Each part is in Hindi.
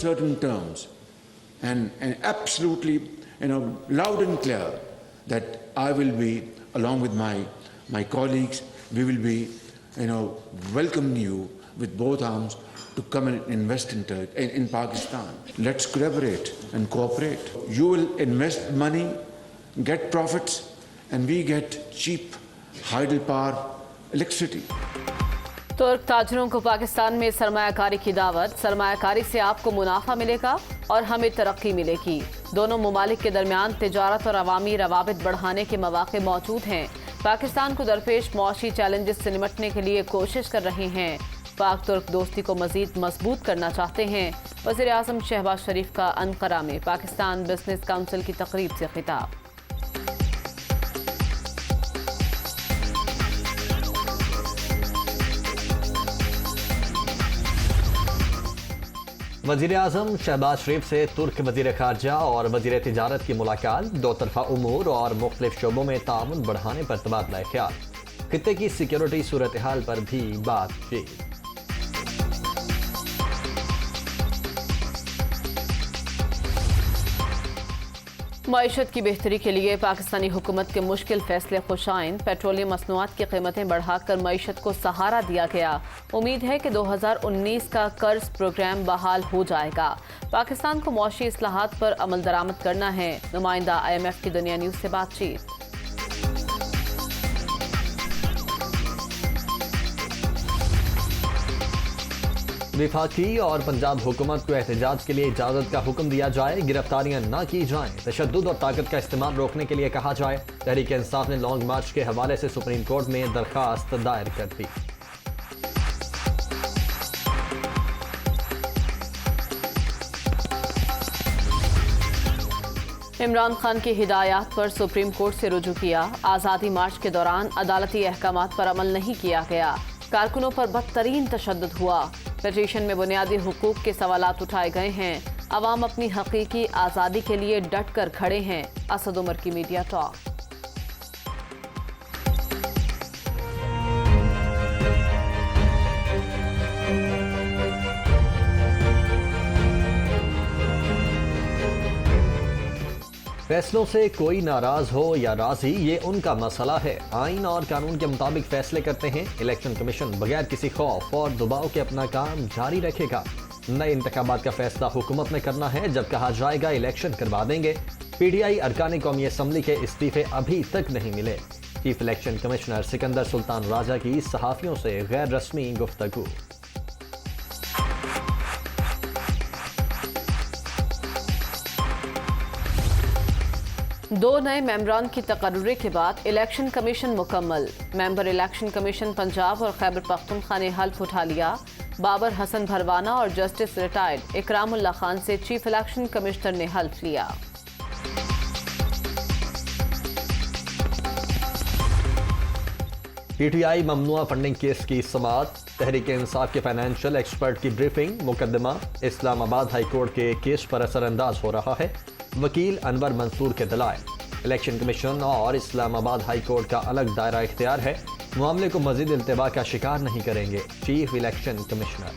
certain terms and absolutely, loud and clear that I will be, along with my colleagues, we will be, welcoming you with both arms to come and invest in Pakistan. Let's collaborate and cooperate. You will invest money, get profits, and we get cheap hydropower electricity. तुर्क ताजरों को पाकिस्तान में सरमायाकारी की दावत। सरमायाकारी से आपको मुनाफा मिलेगा और हमें तरक्की मिलेगी। दोनों ममालिक के दरमियान तिजारत और अवामी रवाबित बढ़ाने के मौके मौजूद हैं। पाकिस्तान को दरपेश मौशी चैलेंजेस से निपटने के लिए कोशिश कर रहे हैं। पाक तुर्क दोस्ती को मजीद मजबूत करना चाहते हैं। वज़ीर आज़म शहबाज शरीफ का अनकरा में पाकिस्तान बिजनेस काउंसिल की तकरीब से खिताब। वज़ीर आज़म शहबाज शरीफ से तुर्क वज़ीर ख़ारजा और वज़ीर तिजारत की मुलाकात। दो तरफ़ा उमूर और मुख्तलिफ शोबों में ताउन बढ़ाने पर तबादला ख्याल। खित्ते की सिक्योरिटी सूरत हाल पर भी बातचीत। मईशत की बेहतरी के लिए पाकिस्तानी हुकूमत के मुश्किल फैसले खुशाइन। पेट्रोलियम मसनूआत की कीमतें बढ़ाकर मईशत को सहारा दिया गया। उम्मीद है कि 2019 का कर्ज प्रोग्राम बहाल हो जाएगा। पाकिस्तान को मौशी इस्लाहात पर अमल दरामद करना है। नुमाइंदा IMF की दुनिया न्यूज़ से बातचीत। विफाकी और पंजाब हुकूमत को एहतजाज के लिए इजाज़त का हुक्म दिया जाए। गिरफ्तारियां न की जाएं। तशद्दुद और ताकत का इस्तेमाल रोकने के लिए कहा जाए। तहरीक इंसाफ ने लॉन्ग मार्च के हवाले से सुप्रीम कोर्ट में दरखास्त दायर कर दी। इमरान खान की हिदायत पर सुप्रीम कोर्ट से रुजू किया। आज़ादी मार्च के दौरान अदालती अहकामात पर अमल नहीं किया गया। कारकुनों पर बदतरीन तशद्दुद हुआ। पिटीशन में बुनियादी हुकूक के सवालात उठाए गए हैं। अवाम अपनी हकीकी आज़ादी के लिए डट कर खड़े हैं। असद उमर की मीडिया टॉक। फैसलों से कोई नाराज हो या राजी, ये उनका मसला है। आइन और कानून के मुताबिक फैसले करते हैं। इलेक्शन कमीशन बगैर किसी खौफ और दबाव के अपना काम जारी रखेगा। नए इंतखाबात का फैसला हुकूमत ने करना है। जब कहा जाएगा इलेक्शन करवा देंगे। PTI अरकान कौमी असम्बली के इस्तीफे अभी तक नहीं मिले। Chief election commissioner Sikandar Sultan Raja की सहाफियों से गैर रस्मी गुफ्तगू। दो नए मेंबरान की तकर्रुरी के बाद इलेक्शन कमीशन मुकम्मल। मेंबर इलेक्शन कमीशन पंजाब और खैबर पख्तूनख्वा ने हल्फ उठा लिया। बाबर हसन भरवाना और जस्टिस रिटायर्ड इकरामुल्लाह खान से चीफ इलेक्शन कमिश्नर ने हल्फ लिया। PTI ममनुआ फंडिंग केस की समाअत। तहरीक इंसाफ के फाइनेंशियल एक्सपर्ट की ब्रीफिंग। मुकदमा इस्लामाबाद हाई कोर्ट के केस पर असरअंदाज हो रहा है। वकील अनवर मंसूर के दलाइल। इलेक्शन कमीशन और इस्लामाबाद हाई कोर्ट का अलग दायरा इख्तियार है। मामले को मजीद इल्तिबा का शिकार नहीं करेंगे चीफ इलेक्शन कमिश्नर।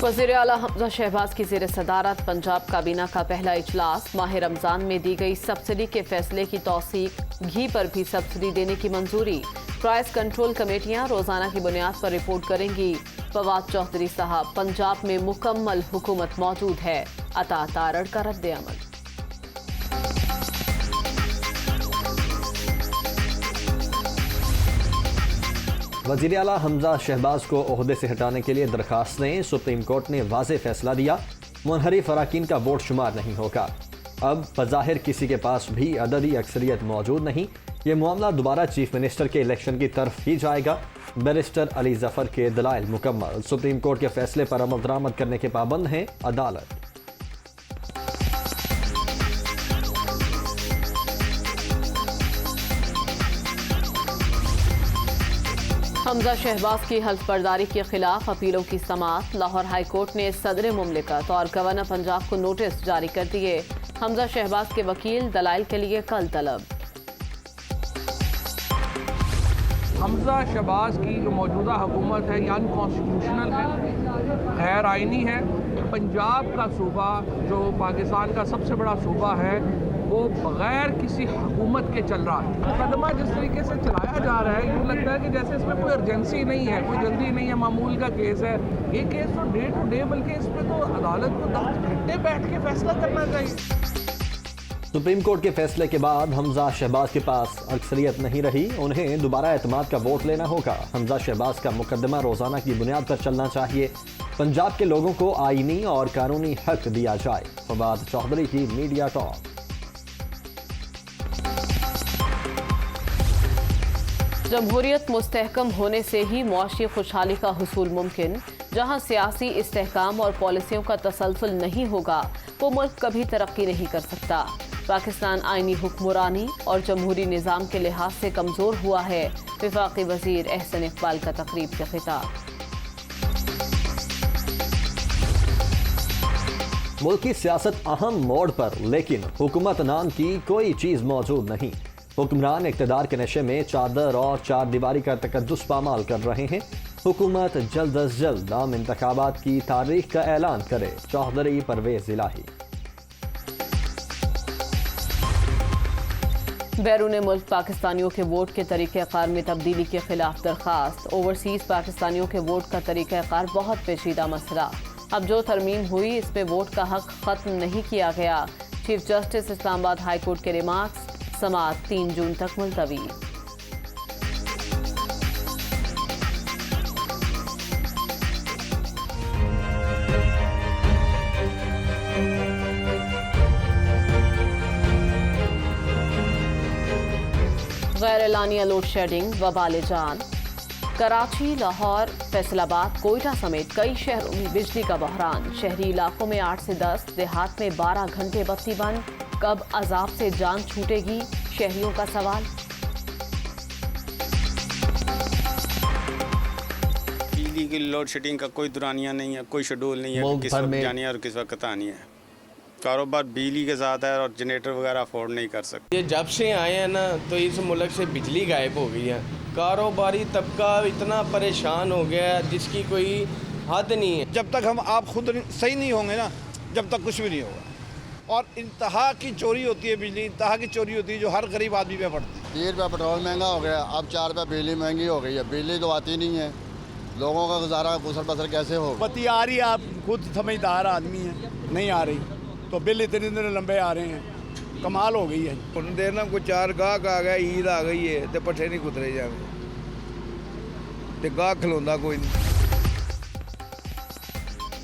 वज़ीर आला हमजा शहबाज की ज़ेर सदारत पंजाब काबीना का पहला इजलास। माह रमज़ान में दी गई सब्सिडी के फैसले की तौसीक। घी पर भी सब्सिडी देने की मंजूरी। प्राइस कंट्रोल कमेटियां रोजाना की बुनियाद पर रिपोर्ट करेंगी। फवाद चौधरी साहब, पंजाब में मुकम्मल हुकूमत मौजूद है। अता तारड़ का रद्द अमल। वज़ीर आला हमजा शहबाज को ओहदे से हटाने के लिए दरखास्तें। सुप्रीम कोर्ट ने वाज़ेह फैसला दिया। मुनहरिफ अराकीन का वोट शुमार नहीं होगा। अब बज़ाहिर किसी के पास भी अददी अक्सरियत मौजूद नहीं। ये मामला दोबारा चीफ मिनिस्टर के इलेक्शन की तरफ ही जाएगा। बैरिस्टर अली जफर के दलाइल मुकम्मल। सुप्रीम कोर्ट के फैसले पर अमल दरामद करने के पाबंद हैं अदालत। हमजा शहबाज की हल्फ बर्दारी के खिलाफ अपीलों की समाअत। लाहौर हाई कोर्ट ने सदर मुमलिकत और गवर्नर पंजाब को नोटिस जारी कर दिए। हमजा शहबाज के वकील दलाइल के लिए कल तलब। हमजा शहबाज की जो मौजूदा हुकूमत है ये अनकॉन्स्टिट्यूशनल है, गैर आइनी है। पंजाब का सूबा जो पाकिस्तान का सबसे बड़ा सूबा है वो बग़ैर किसी हुकूमत के चल रहा है। मुकदमा जिस तरीके से चलाया जा रहा है यूँ लगता है कि जैसे इसमें कोई अर्जेंसी नहीं है, कोई जल्दी नहीं है, मामूल का केस है। ये केस तो डे टू डे, बल्कि इस पर तो अदालत को 10 घंटे बैठ के फैसला करना चाहिए। सुप्रीम कोर्ट के फैसले के बाद हमजा शहबाज के पास अक्सरियत नहीं रही, उन्हें दोबारा एतमाद का वोट लेना होगा। हमजा शहबाज का मुकदमा रोजाना की बुनियाद पर चलना चाहिए। पंजाब के लोगों को आईनी और कानूनी हक दिया जाए। फवाद चौधरी की मीडिया टॉक। जमहूरियत मुस्तहकम होने से ही मुआशी खुशहाली का हुसूल मुमकिन। जहां सियासी इस्तेहकाम और पॉलिसियों का तसलसल नहीं होगा वो मुल्क कभी तरक्की नहीं कर सकता। पाकिस्तान आईनी हुक्मरानी और जमहूरी निज़ाम के लिहाज से कमज़ोर हुआ है। वफाकी वज़ीर एहसन इकबाल का तकरीब का खिताब। मुल्क की सियासत अहम मोड़ पर, लेकिन हुकूमत नाम की कोई चीज मौजूद नहीं। हुक्मरान इक़्तिदार के नशे में चादर और चार दीवारी का तकद्दुस पामाल कर रहे हैं। हुकूमत जल्द अज जल्द आम इंतखाबात की तारीख का ऐलान करे। चौधरी परवेज इलाही। बैरून मुल्क पाकिस्तानियों के वोट के तरीक़ेकार में तब्दीली के खिलाफ दरख्वास्त। ओवरसीज पाकिस्तानियों के वोट का तरीक़ाकार बहुत पेचीदा मसला। अब जो तरमीम हुई इसमें वोट का हक खत्म नहीं किया गया। Chief justice Islamabad high court के रिमार्क्स। समाअत 3 जून तक मुलतवी। गैर एलानिया लोड शेडिंग वबाल जान। कराची, लाहौर, फैसलाबाद, कोयटा समेत कई शहरों में बिजली का बहरान। शहरी इलाकों में 8 से 10, देहात में 12 घंटे बत्ती बंद। कब अजाब से जान छूटेगी, शहरियों का सवाल। बिजली की लोड शेडिंग का कोई दुरानिया नहीं है, कोई शेड्यूल नहीं है कि किस वक्त जानी है और किस वक्त आनी है। कारोबार बिजली के साथ है और जनरेटर वगैरह अफोर्ड नहीं कर सकते। ये जब से आए हैं ना तो इस मुल्क से बिजली गायब हो गई है। कारोबारी तबका इतना परेशान हो गया है जिसकी कोई हद नहीं है। जब तक हम आप खुद सही नहीं होंगे ना, जब तक कुछ भी नहीं होगा। और इंतहा की चोरी होती है बिजली, इंतहा की चोरी होती है जो हर गरीब आदमी पे पड़ती है। 3 रुपये पेट्रोल महंगा हो गया, अब 4 रुपये बिजली महंगी हो गई है। बिजली तो आती नहीं है, लोगों का गुजारा गुसर बसर कैसे होगा। बत्ती आ रही है, आप खुद समझदार आदमी हैं, नहीं आ रही तो बिल इतने दिन लंबे आ रहे हैं, कमाल हो गई है। उन देर ना कोई 4 गाहक आ गया, ईद आ गई है तो पट्ठे नहीं कुतरे जावे तो गाहक खलोंदा कोई नहीं।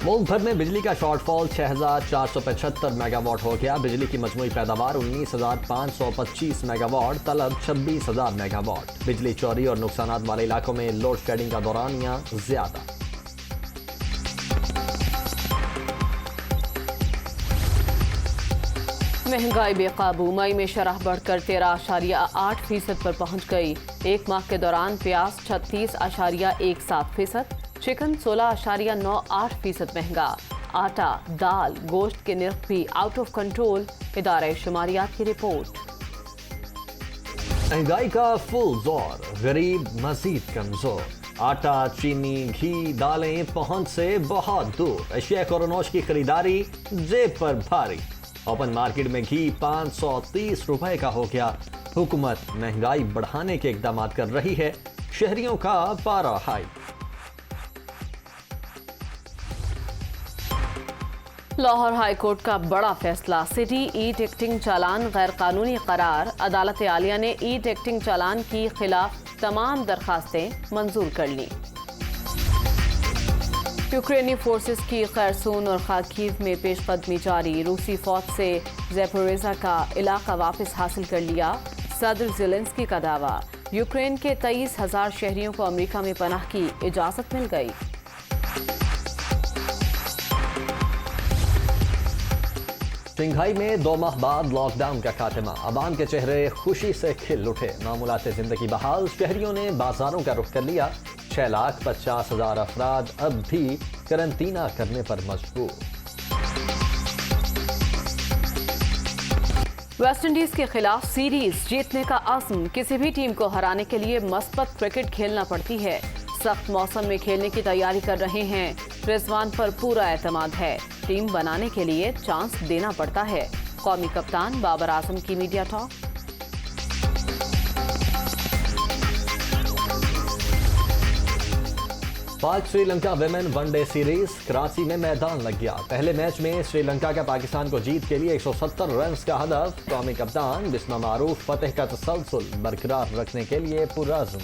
मुल्क भर में बिजली का शॉर्टफॉल 6,475 मेगावाट हो गया। बिजली की मजमूई पैदावार 19,525 मेगावाट, तलब 26,000 मेगावाट। बिजली चोरी और नुकसानात वाले इलाकों में लोड शेडिंग का दौरानिया ज्यादा। महंगाई बेकाबू। मई में शरह बढ़कर 13.8% पर पहुंच गई। एक माह के दौरान प्याज 36.17%, चिकन 16.98% महंगा। आटा, दाल, गोश्त के निर्ख भी आउट ऑफ कंट्रोल। इदारे शुमारियात की रिपोर्ट। महंगाई का फुल जोर, गरीब मजीद कमजोर। आटा, चीनी, घी, दालें पहुंच से बहुत दूर। अशिया कोरोनोश की खरीदारी जेब पर भारी। ओपन मार्केट में घी 530 रुपए का हो गया। हुकूमत महंगाई बढ़ाने के इकदाम कर रही है। शहरियों का पारा हाई। लाहौर हाई कोर्ट का बड़ा फैसला। सिटी ई टिकटिंग चालान गैर कानूनी करार। अदालत आलिया ने ई टिकटिंग चालान की खिलाफ तमाम दरखास्तें मंजूर कर ली। यूक्रेनी फोर्सेस की खैरसून और खार्किव में पेशकदमी जारी। रूसी फौज से ज़ैपोरिज़ा का इलाका वापस हासिल कर लिया। सदर ज़ेलेंस्की का दावा। यूक्रेन के 23,000 शहरियों को अमेरिका में पनाह की इजाज़त मिल गई। शंघाई में 2 माह बाद लॉकडाउन का खात्मा। अवाम के चेहरे खुशी से खिल उठे। मामूलात जिंदगी बहाल। शहरियों ने बाजारों का रुख कर लिया। 6,50,000 अफराद अब भी करंतना करने पर मजबूर। वेस्टइंडीज के खिलाफ सीरीज जीतने का अज़्म किसी भी टीम को हराने के लिए मस्बत क्रिकेट खेलना पड़ती है। सख्त मौसम में खेलने की तैयारी कर रहे हैं। रिजवान पर पूरा एतमाद है। टीम बनाने के लिए चांस देना पड़ता है। कौमी कप्तान बाबर आजम की मीडिया टॉक। पाक Sri Lanka women one day series Karachi में मैदान लग गया। पहले मैच में श्रीलंका का पाकिस्तान को जीत के लिए 170 रन का हदफ। कौमी कप्तान बिस्मा मारूफ फतेह का तसलसल बरकरार रखने के लिए पुरअज़्म।